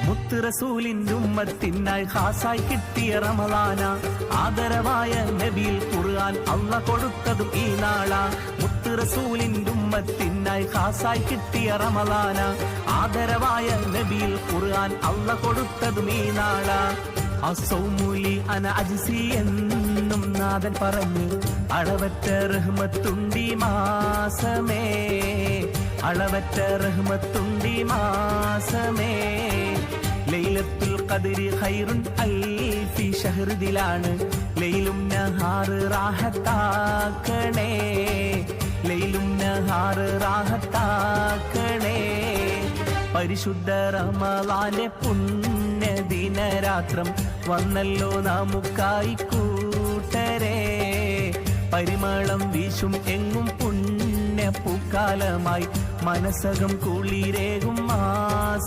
മുത്ത് റസൂലിന്റെ ഉമ്മത്തിനായി ഖാസായി കിട്ടിയ റമളാന. ആദരവായ നബിയിൽ ഖുർആൻ അള്ള കൊടുത്തതും ഈ നാള. മുത്ത് റസൂലിന്റെ ഉമ്മത്തിനായി ഖാസായി കിട്ടിയ റമളാന. ആദരവായ നബിയിൽ ഖുർആൻ അള്ള കൊടുത്തതും ഈ നാള. അസൗമുലി അന അജ്സി എന്നും നാഥൻ പറഞ്ഞു. അളവറ്റ റഹ്മത്തുണ്ടി മാസമേ, അളവറ്റ റഹ്മത്തുണ്ടി മാസമേ. ലൈലത്തുൽ ഖദ്രി ഖൈറുൻ അൽഫി ഷഹ്റിലാണ്. ലൈലും നഹാറ് റാഹത്താക്കണേ, ലൈലും നഹാറ് റാഹത്താക്കണേ. പരിശുദ്ധ റമളാന്റെ പുണ്യദിനരാത്രം വന്നല്ലോ നമുക്കായി കൂട്ടരെ. പരിമളം വീശും എങ്ങും പുണ്യപ്പൂക്കാലമായി മനസ്സകം കുളിരേകും മാസം.